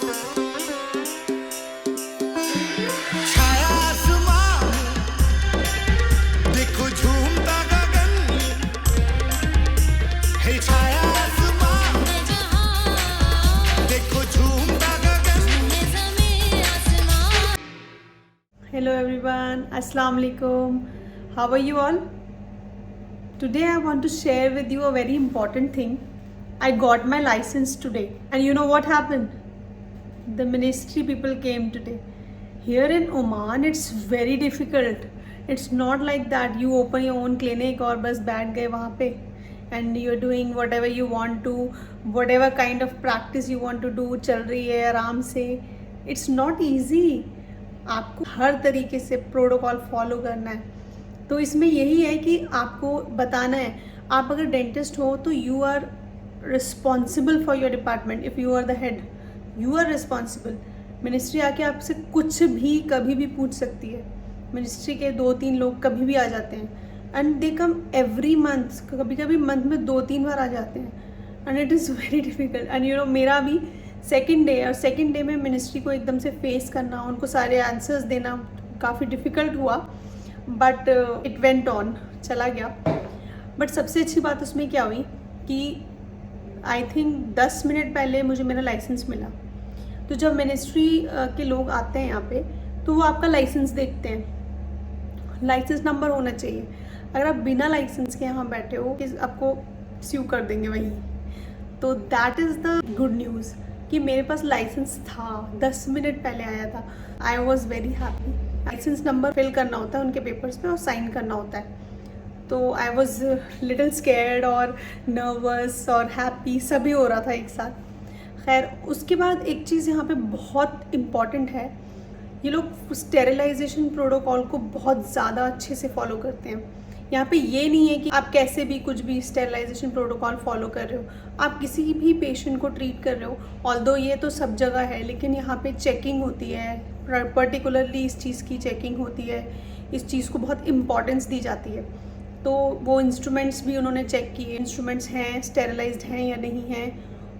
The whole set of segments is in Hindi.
छाया आसमां देखो झूमता गगन है छाया आसमां देखो झूमता गगन Hello everyone, Assalamu alaikum. How are you all? Today I want to share with you a very important thing. I got my license today, and you know what happened? The ministry people came today. Here in Oman, it's very difficult. It's not like that you open your own clinic और बस बैठ गए वहाँ पे and you're doing whatever you want to, whatever kind of practice you want to do चल रही है आराम से. It's not easy. आपको हर तरीके से प्रोटोकॉल फॉलो करना है. तो इसमें यही है कि आपको बताना है, आप अगर डेंटिस्ट हो तो you are responsible for your department. If you are the head, you are responsible. Ministry आके आपसे कुछ भी कभी भी पूछ सकती है. मिनिस्ट्री के 2-3 लोग कभी भी आ जाते हैं and they come every month. कभी कभी मंथ में 2-3 बार आ जाते हैं and it is very difficult. And you know मेरा भी सेकेंड डे, और सेकेंड डे में मिनिस्ट्री को एकदम से फेस करना, उनको सारे आंसर्स देना काफ़ी डिफ़िकल्ट हुआ, बट इट वेंट ऑन, चला गया. बट सबसे अच्छी बात उसमें क्या हुई कि आई थिंक 10 मिनट पहले मुझे मेरा लाइसेंस मिला. तो जब मिनिस्ट्री के लोग आते हैं यहाँ पे तो वो आपका लाइसेंस देखते हैं. लाइसेंस नंबर होना चाहिए. अगर आप बिना लाइसेंस के यहाँ बैठे हो कि आपको स्यू कर देंगे वहीं. तो that is the good news कि मेरे पास लाइसेंस था, 10 मिनट पहले आया था. I was very happy. Licence number fill करना होता है उनके पेपर्स पे और साइन करना होता है. तो आई वॉज़ लिटिल स्केर्ड और नर्वस और हैप्पी, सभी हो रहा था एक साथ. खैर, उसके बाद एक चीज़ यहाँ पे बहुत इम्पॉर्टेंट है. ये लोग स्टेरिलाइजेशन प्रोटोकॉल को बहुत ज़्यादा अच्छे से फॉलो करते हैं. यहाँ पे ये नहीं है कि आप कैसे भी कुछ भी स्टेरिलाइजेशन प्रोटोकॉल फॉलो कर रहे हो. आप किसी भी पेशेंट को ट्रीट कर रहे हो, ऑल्दो ये तो सब जगह है, लेकिन यहाँ पे चेकिंग होती है. पर्टिकुलरली इस चीज़ की चेकिंग होती है. इस चीज़ को बहुत इम्पॉर्टेंस दी जाती है. तो वो इंस्ट्रूमेंट्स भी उन्होंने चेक किए, इंस्ट्रूमेंट्स हैं, स्टेरिलाइज्ड हैं या नहीं हैं.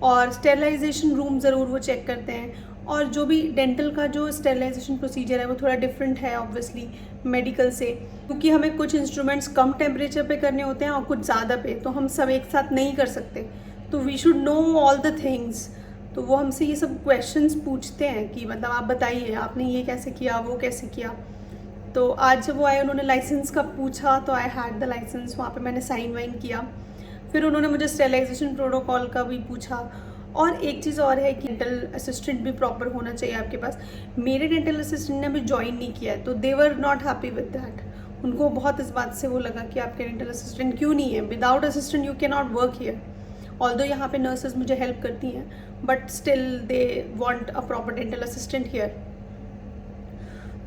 और स्टेरिलाइजेशन रूम ज़रूर वो चेक करते हैं. और जो भी डेंटल का जो स्टेरिलाइजेशन प्रोसीजर है वो थोड़ा डिफरेंट है ऑब्वियसली मेडिकल से, क्योंकि हमें कुछ इंस्ट्रूमेंट्स कम टेम्परेचर पे करने होते हैं और कुछ ज़्यादा पे, तो हम सब एक साथ नहीं कर सकते. तो we should know all the things. तो वो हमसे ये सब क्वेश्चंस पूछते हैं कि मतलब आप बताइए आपने ये कैसे किया, वो कैसे किया. तो आज जब वो आए उन्होंने लाइसेंस का पूछा तो आई हैड द लाइसेंस. वहाँ पे मैंने साइन वाइन किया. फिर उन्होंने मुझे स्टेरिलाइजेशन प्रोटोकॉल का भी पूछा. और एक चीज़ और है कि डेंटल असिस्टेंट भी प्रॉपर होना चाहिए आपके पास. मेरे डेंटल असिस्टेंट ने अभी ज्वाइन नहीं किया है, तो they were not happy with that. उनको बहुत इस बात से वो लगा कि आपके डेंटल असिस्टेंट क्यों नहीं है. Without assistant you can not work here. Although यहाँ पे नर्सेज मुझे हेल्प करती हैं, but still they want a proper dental assistant here.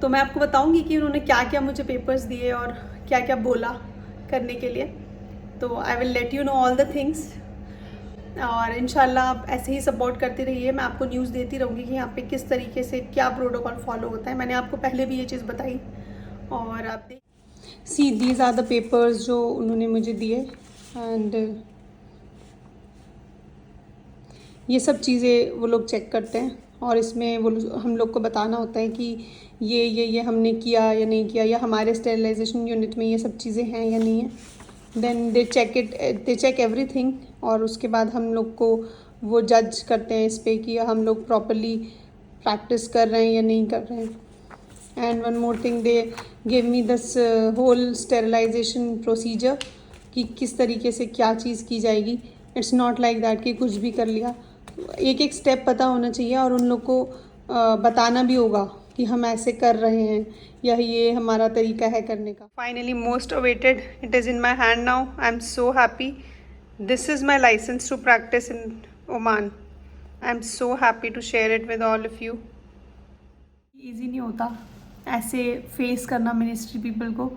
तो मैं आपको बताऊंगी कि उन्होंने क्या क्या मुझे पेपर्स दिए और क्या क्या बोला करने के लिए. तो I will let you know all the things. और इंशाल्लाह आप ऐसे ही सपोर्ट करते रहिए. मैं आपको न्यूज़ देती रहूँगी कि यहाँ पे किस तरीके से क्या प्रोटोकॉल फॉलो होता है. मैंने आपको पहले भी ये चीज़ बताई. और आप देख see these are the papers जो उन्होंने मुझे दिए. एंड ये सब चीज़ें वो लोग चेक करते हैं और इसमें वो हम लोग को बताना होता है कि ये हमने किया या नहीं किया, या हमारे स्टेरिलाइजेशन यूनिट में ये सब चीज़ें हैं या नहीं है. Then they check everything. और उसके बाद हम लोग को वो जज करते हैं इस पे कि हम लोग प्रॉपरली प्रैक्टिस कर रहे हैं या नहीं कर रहे हैं. And one more thing, they give me this whole sterilisation procedure कि किस तरीके से क्या चीज़ की जाएगी. इट्स नॉट लाइक दैट कि कुछ भी कर लिया. एक एक स्टेप पता होना चाहिए और उन लोग को बताना भी होगा कि हम ऐसे कर रहे हैं या ये हमारा तरीका है करने का. Finally most awaited, it is in my hand now. I am so happy. This is my licence to practise in Oman. I am so happy to share it with all of you. Easy नहीं होता ऐसे फेस करना मिनिस्ट्री पीपल को.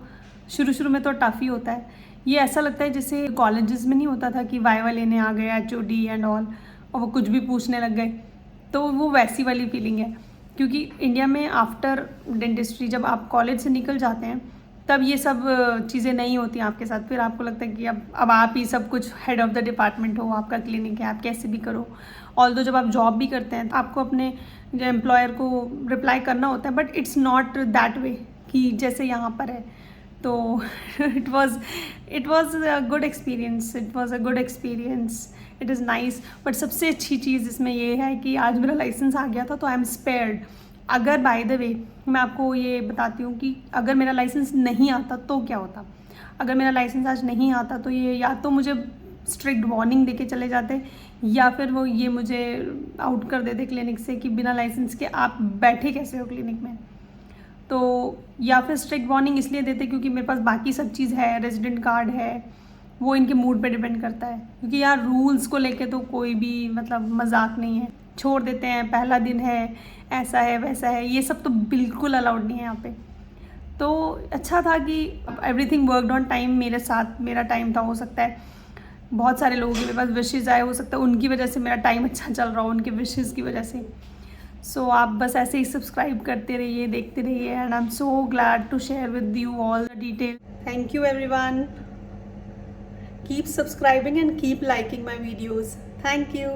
शुरू में तो टफ़ ही होता है. ये ऐसा लगता है जैसे कॉलेजेस में नहीं होता था कि वाइवा लेने आ गए HOD एंड ऑल और वो कुछ भी पूछने लग गए. तो वो वैसी वाली फीलिंग है. क्योंकि इंडिया में आफ्टर डेंटिस्ट्री जब आप कॉलेज से निकल जाते हैं तब ये सब चीज़ें नहीं होती आपके साथ। फिर आपको लगता है कि अब आप ही सब कुछ हेड ऑफ़ द डिपार्टमेंट हो, आपका क्लिनिक है, आप कैसे भी करो। ऑल्दो जब आप जॉब भी करते हैं तो आपको अपने एम्प्लॉयर को रिप्लाई करना होता है, but it's not that way कि जैसे यहाँ पर है। तो it was a good experience, it is nice. But सबसे अच्छी चीज़ इसमें ये है कि आज मेरा लाइसेंस आ गया था, तो आई एम स्पेयर्ड। अगर बाय द वे मैं आपको ये बताती हूँ कि अगर मेरा लाइसेंस नहीं आता तो क्या होता। अगर मेरा लाइसेंस आज नहीं आता तो ये या तो मुझे स्ट्रिक्ट वार्निंग देके चले जाते, या फिर वो ये मुझे आउट कर देते क्लिनिक से कि बिना लाइसेंस के आप बैठे कैसे हो क्लिनिक में। तो या फिर स्ट्रिक्ट वार्निंग इसलिए देते क्योंकि मेरे पास बाकी सब चीज़ है, रेजिडेंट कार्ड है, वो इनके मूड पे डिपेंड करता है। क्योंकि यार रूल्स को लेके तो कोई भी मतलब मजाक नहीं है, छोड़ देते हैं, पहला दिन है, ऐसा है वैसा है, ये सब तो बिल्कुल अलाउड नहीं है यहाँ पे। तो अच्छा था कि एवरीथिंग वर्कड ऑन टाइम। मेरे साथ मेरा टाइम था, हो सकता है बहुत सारे लोगों के मेरे पास विशेज़ आए, हो सकता है उनकी वजह से मेरा टाइम अच्छा चल रहा हो, उनके विशेज़ की वजह से। सो आप बस ऐसे ही सब्सक्राइब करते रहिए, देखते रहिए, and I am so glad to share with you all the detail. Thank you everyone, keep subscribing and keep liking my videos. Thank you.